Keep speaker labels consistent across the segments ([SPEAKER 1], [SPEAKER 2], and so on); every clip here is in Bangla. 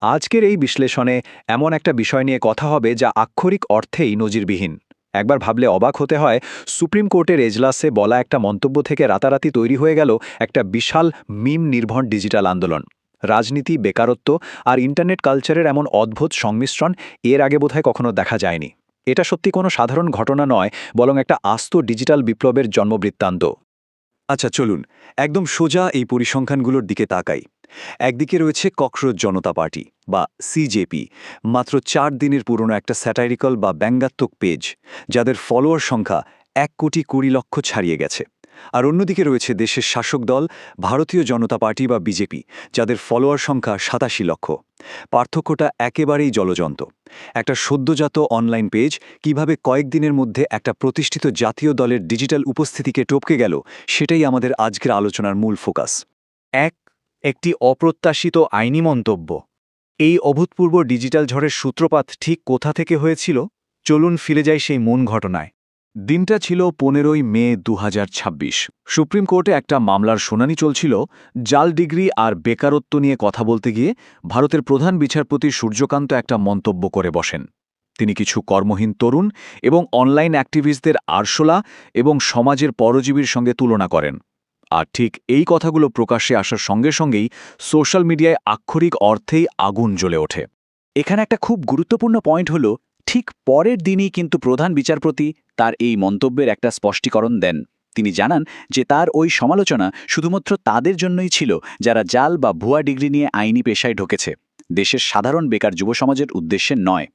[SPEAKER 1] আজকের এই বিশ্লেষণে এমন একটা বিষয় নিয়ে কথা হবে যা আক্ষরিক অর্থেই নজিরবিহীন। একবার ভাবলে অবাক হতে হয়, সুপ্রিম কোর্টের এজলাসে বলা একটা মন্তব্য থেকে রাতারাতি তৈরি হয়ে গেল একটা বিশাল মিম নির্ভর ডিজিটাল আন্দোলন। রাজনীতি, বেকারত্ব আর ইন্টারনেট কালচারের এমন অদ্ভুত সংমিশ্রণ এর আগে বোধহয় কখনো দেখা যায়নি। এটা সত্যি কোনো সাধারণ ঘটনা নয়, বরং একটা আস্ত ডিজিটাল বিপ্লবের জন্মবৃত্তান্ত।
[SPEAKER 2] আচ্ছা চলুন একদম সোজা এই পরিসংখ্যানগুলোর দিকে তাকাই। একদিকে রয়েছে ককরোচ জনতা পার্টি বা সিজেপি, মাত্র 4 দিনের পুরনো একটা স্যাটাইরিক্যাল বা ব্যঙ্গাত্মক পেজ, যাদের ফলোয়ার সংখ্যা 1,20,00,000 ছাড়িয়ে গেছে। আর অন্যদিকে রয়েছে দেশের শাসক দল ভারতীয় জনতা পার্টি বা বিজেপি, যাদের ফলোয়ার সংখ্যা 87 লক্ষ। পার্থক্যটা একেবারেই জলজন্ত। একটা সদ্যজাত অনলাইন পেজ কিভাবে কয়েকদিনের মধ্যে একটা প্রতিষ্ঠিত জাতীয় দলের ডিজিটাল উপস্থিতিকে টপকে গেল, সেটাই আমাদের আজকের আলোচনার মূল ফোকাস।
[SPEAKER 1] একটি অপ্রত্যাশিত আইনি মন্তব্য। এই অভূতপূর্ব ডিজিটাল ঝড়ের সূত্রপাত ঠিক কোথা থেকে হয়েছিল? চলুন ফিরে যাই সেই মূল ঘটনায়। দিনটা ছিল 15ই মে 2026। সুপ্রিম কোর্টে একটা মামলার শুনানি চলছিল। জাল ডিগ্রি আর বেকারত্ব নিয়ে কথা বলতে গিয়ে ভারতের প্রধান বিচারপতি সূর্যকান্ত একটা মন্তব্য করে বসেন। তিনি কিছু কর্মহীন তরুণ এবং অনলাইন অ্যাক্টিভিস্টদের আরশোলা এবং সমাজের পরজীবীর সঙ্গে তুলনা করেন। আর ঠিক এই কথাগুলো প্রকাশ্যে আসার সঙ্গে সঙ্গেই সোশ্যাল মিডিয়ায় আক্ষরিক অর্থেই আগুন জ্বলে ওঠে। এখানে একটা খুব গুরুত্বপূর্ণ পয়েন্ট হলো, ঠিক পরের দিনই কিন্তু প্রধান বিচারপতি তার এই মন্তব্যের একটা স্পষ্টীকরণ দেন। তিনি জানান যে তার ওই সমালোচনা শুধুমাত্র তাদের জন্যই ছিল যারা জাল বা ভুয়া ডিগ্রি নিয়ে আইনি পেশায় ঢুকেছে, দেশের সাধারণ বেকার যুব সমাজের উদ্দেশ্যে নয়।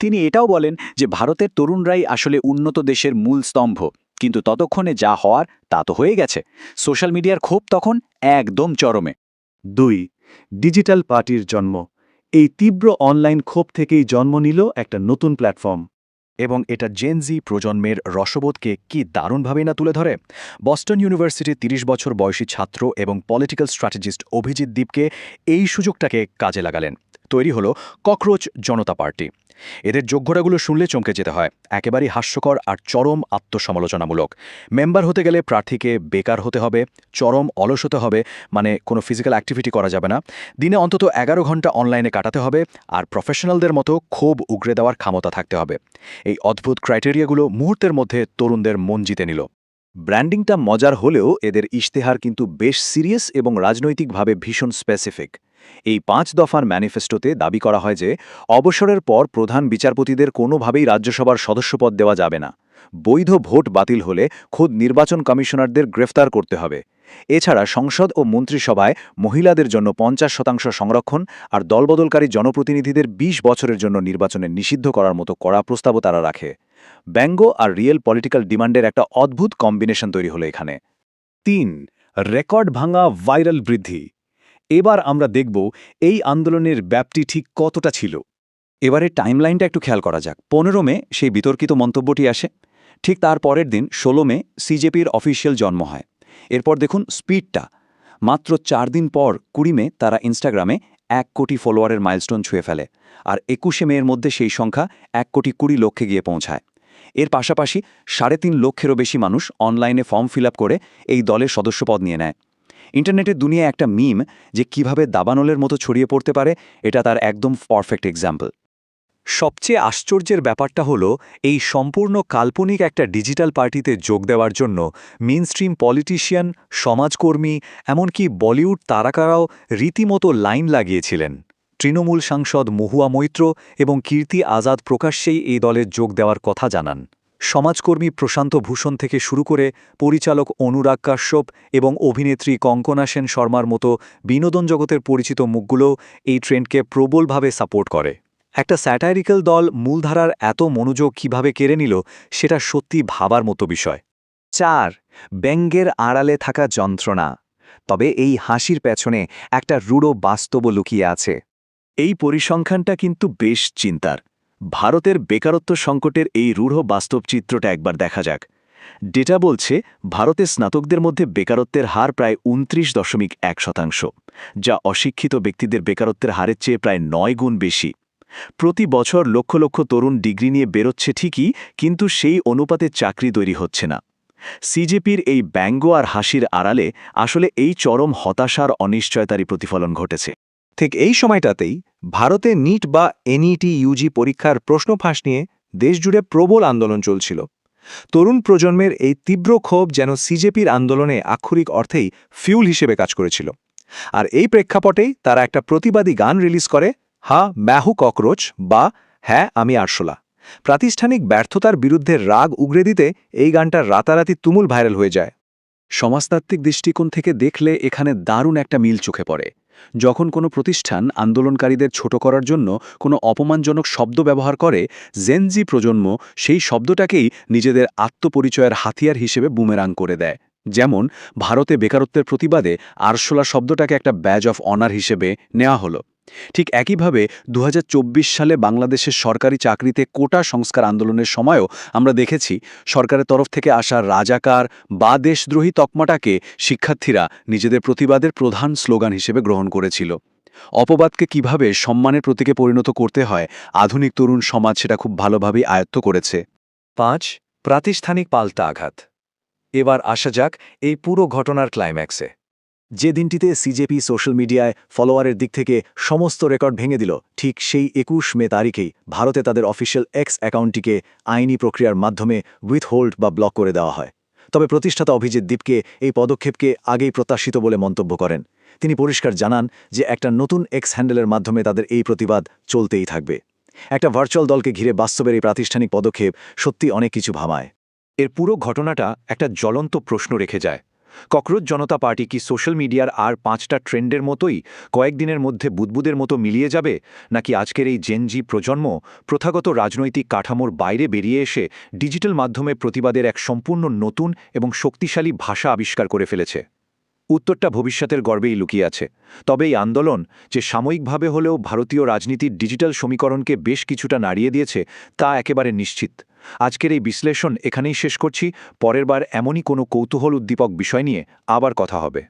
[SPEAKER 1] তিনি এটাও বলেন যে ভারতের তরুণরাই আসলে উন্নত দেশের মূল স্তম্ভ, কিন্তু ততক্ষণে যা হওয়ার তা তো হয়ে গেছে। সোশ্যাল মিডিয়ার ক্ষোভ তখন একদম চরমে।
[SPEAKER 3] 2. ডিজিটাল পার্টির জন্ম। এই তীব্র অনলাইন ক্ষোভ থেকেই জন্ম নিল একটা নতুন প্ল্যাটফর্ম।
[SPEAKER 1] এবং এটা জেনজি প্রজন্মের রসবোধকে কি দারুণভাবেই না তুলে ধরে। বস্টন ইউনিভার্সিটির 30 বছর বয়সী ছাত্র এবং পলিটিক্যাল স্ট্র্যাটেজিস্ট অভিজিৎ দীপকে এই সুযোগটাকে কাজে লাগালেন। তৈরি হলো ককরোচ জনতা পার্টি। এদের যোগ্যতাগুলো শুনলে চমকে যেতে হয়। একেবারেই হাস্যকর আর চরম আত্মসমালোচনামূলক। মেম্বার হতে গেলে প্রার্থীকে বেকার হতে হবে, চরম অলস হতে হবে, মানে কোনো ফিজিক্যাল অ্যাক্টিভিটি করা যাবে না, দিনে অন্তত 11 ঘন্টা অনলাইনে কাটাতে হবে, আর প্রফেশনালদের মতো ক্ষোভ উগরে দেওয়ার ক্ষমতা থাকতে হবে। এই অদ্ভুত ক্রাইটেরিয়াগুলো মুহূর্তের মধ্যে তরুণদের মন জিতে নিল। ব্র্যান্ডিংটা মজার হলেও এদের ইশতেহার কিন্তু বেশ সিরিয়াস এবং রাজনৈতিকভাবে ভীষণ স্পেসিফিক। এই 5 দফার ম্যানিফেস্টোতে দাবি করা হয় যে অবসরের পর প্রধান বিচারপতিদের কোনোভাবেই রাজ্যসভার সদস্যপদ দেওয়া যাবে না। বৈধ ভোট বাতিল হলে খোদ নির্বাচন কমিশনারদের গ্রেফতার করতে হবে। এছাড়া সংসদ ও মন্ত্রিসভায় মহিলাদের জন্য 50% সংরক্ষণ আর দলবদলকারী জনপ্রতিনিধিদের 20 বছরের জন্য নির্বাচনে নিষিদ্ধ করার মতো কড়া প্রস্তাবও তারা রাখে। ব্যঙ্গ আর রিয়েল পলিটিক্যাল ডিমান্ডের একটা অদ্ভুত কম্বিনেশন তৈরি হলো এখানে।
[SPEAKER 3] 3. রেকর্ড ভাঙা ভাইরাল বৃদ্ধি। এবার আমরা দেখব এই আন্দোলনের ব্যাপ্তি ঠিক কতটা ছিল।
[SPEAKER 2] এবারে টাইমলাইনটা একটু খেয়াল করা যাক। 15 মে সেই বিতর্কিত মন্তব্যটি আসে। ঠিক তার পরের দিন 16 মে সিজেপির অফিসিয়াল জন্ম হয়। এরপর দেখুন স্পিডটা। মাত্র 4 দিন পর 20 মে তারা ইনস্টাগ্রামে 1 কোটি ফলোয়ারের মাইলস্টোন ছুঁয়ে ফেলে। আর 21 মের মধ্যে সেই সংখ্যা 1,20,00,000 গিয়ে পৌঁছায়। এর পাশাপাশি 3.5 লক্ষেরও বেশি মানুষ অনলাইনে ফর্ম ফিল আপ করে এই দলের সদস্যপদ নিয়ে নেয়। ইন্টারনেটের দুনিয়ায় একটা মিম যে কিভাবে দাবানলের মতো ছড়িয়ে পড়তে পারে, এটা তার একদম পারফেক্ট এক্সাম্পল। সবচেয়ে আশ্চর্যের ব্যাপারটা হলো, এই সম্পূর্ণ কাল্পনিক একটা ডিজিটাল পার্টিতে যোগ দেওয়ার জন্য মেইনস্ট্রিম পলিটিশিয়ান, সমাজকর্মী, এমনকি বলিউড তারকারাও রীতিমতো লাইন লাগিয়েছিলেন। তৃণমূল সাংসদ মহুয়া মৈত্র এবং কীর্তি আজাদ প্রকাশ্যেই এই দলে যোগ দেওয়ার কথা জানান। সমাজকর্মী প্রশান্ত ভূষণ থেকে শুরু করে পরিচালক অনুরাগ কাশ্যপ এবং অভিনেত্রী কঙ্কনা সেন শর্মার মতো বিনোদন জগতের পরিচিত মুখগুলোও এই ট্রেন্ডকে প্রবলভাবে সাপোর্ট করে। একটা স্যাটাইরিক্যাল দল মূলধারার এত মনোযোগ কিভাবে কেড়ে নিল, সেটা সত্যি ভাবার মতো বিষয়।
[SPEAKER 1] 4. ব্যঙ্গের আড়ালে থাকা যন্ত্রণা। তবে এই হাসির পেছনে একটা রূঢ় বাস্তবও লুকিয়ে আছে। এই পরিসংখ্যানটা কিন্তু বেশ চিন্তার। ভারতের বেকারত্ব সংকটের এই রূঢ় বাস্তব চিত্রটা একবার দেখা যাক। ডেটা বলছে ভারতে স্নাতকদের মধ্যে বেকারত্বের হার প্রায় 29.1%, যা অশিক্ষিত ব্যক্তিদের বেকারত্বের হারের চেয়ে প্রায় 9 গুণ বেশি। প্রতি বছর লক্ষ লক্ষ তরুণ ডিগ্রি নিয়ে বেরোচ্ছে ঠিকই, কিন্তু সেই অনুপাতে চাকরি তৈরি হচ্ছে না। সিজেপির এই ব্যঙ্গ আর হাসির আড়ালে আসলে এই চরম হতাশার অনিশ্চয়তারই প্রতিফলন ঘটেছে।
[SPEAKER 4] ঠিক এই সময়টাতেই ভারতে নিট বা এনইটি ইউজি পরীক্ষার প্রশ্ন ফাঁস নিয়ে দেশজুড়ে প্রবল আন্দোলন চলছিল। তরুণ প্রজন্মের এই তীব্র ক্ষোভ যেন সিজেপির আন্দোলনে আক্ষরিক অর্থেই ফিউল হিসেবে কাজ করেছিল। আর এই প্রেক্ষাপটেই তারা একটা প্রতিবাদী গান রিলিজ করে, হা ম্যাহু ককরোচ বা হ্যাঁ আমি আরশোলা। প্রাতিষ্ঠানিক ব্যর্থতার বিরুদ্ধে রাগ উগরে দিতে এই গানটা রাতারাতি তুমুল ভাইরাল হয়ে যায়।
[SPEAKER 3] সমাজতাত্ত্বিক দৃষ্টিকোণ থেকে দেখলে এখানে দারুণ একটা মিল চোখে পড়ে। যখন কোনো প্রতিষ্ঠান আন্দোলনকারীদের ছোট করার জন্য কোনো অপমানজনক শব্দ ব্যবহার করে, জেনজি প্রজন্ম সেই শব্দটাকেই নিজেদের আত্মপরিচয়ের হাতিয়ার হিসেবে বুমেরাং করে দেয়। যেমন ভারতে বেকারত্বের প্রতিবাদে আরশোলা শব্দটাকে একটা ব্যাজ অফ অনার হিসেবে নেওয়া হলো। ঠিক একইভাবে ২০২৪ সালে বাংলাদেশের সরকারি চাকরিতে কোটা সংস্কার আন্দোলনের সময়ও আমরা দেখেছি সরকারের তরফ থেকে আসা রাজাকার বা দেশদ্রোহী তকমাটাকে শিক্ষার্থীরা নিজেদের প্রতিবাদের প্রধান স্লোগান হিসেবে গ্রহণ করেছিল। অপবাদকে কিভাবে সম্মানের প্রতীকে পরিণত করতে হয় আধুনিক তরুণ সমাজ সেটা খুব ভালোভাবেই আয়ত্ত করেছে।
[SPEAKER 4] ৫. প্রাতিষ্ঠানিক পাল্টা আঘাত। এবার আসা যাক এই পুরো ঘটনার ক্লাইম্যাক্সে।
[SPEAKER 1] যে দিনটিতে সিজেপি সোশ্যাল মিডিয়ায় ফলোয়ারের দিক থেকে সমস্ত রেকর্ড ভেঙে দিল, ঠিক সেই ২১ মে তারিখেই ভারতে তাদের অফিসিয়াল এক্স অ্যাকাউন্টটিকে আইনি প্রক্রিয়ার মাধ্যমে উইথহোল্ড বা ব্লক করে দেওয়া হয়। তবে প্রতিষ্ঠাতা অভিজিৎ দীপকে এই পদক্ষেপকে আগেই প্রত্যাশিত বলে মন্তব্য করেন। তিনি পরিষ্কার জানান যে একটা নতুন এক্স হ্যান্ডেলের মাধ্যমে তাদের এই প্রতিবাদ চলতেই থাকবে। একটা ভার্চুয়াল দলকে ঘিরে বাস্তবের এই প্রাতিষ্ঠানিক পদক্ষেপ সত্যি অনেক কিছু ভাবায়।
[SPEAKER 4] এর পুরো ঘটনাটা একটা জ্বলন্ত প্রশ্ন রেখে যায়। ককরোচ জনতা পার্টি কি সোশ্যাল মিডিয়ার আর ৫টা ট্রেন্ডের মতোই কয়েকদিনের মধ্যে বুদবুদের মতো মিলিয়ে যাবে, নাকি আজকের এই জেনজি প্রজন্ম প্রথাগত রাজনৈতিক কাঠামোর বাইরে বেরিয়ে এসে ডিজিটাল মাধ্যমে প্রতিবাদের এক সম্পূর্ণ নতুন এবং শক্তিশালী ভাষা আবিষ্কার করে ফেলেছে? উত্তরটা ভবিষ্যতের গর্বেই লুকিয়ে আছে। তবে এই আন্দোলন যে সাময়িকভাবে হলেও ভারতীয় রাজনীতির ডিজিটাল সমীকরণকে বেশ কিছুটা নাড়িয়ে দিয়েছে তা একেবারে নিশ্চিত। আজকের এই বিশ্লেষণ এখানেই শেষ করছি। পরের বার এমনই কোনো কৌতূহল উদ্দীপক বিষয় নিয়ে আবার কথা হবে।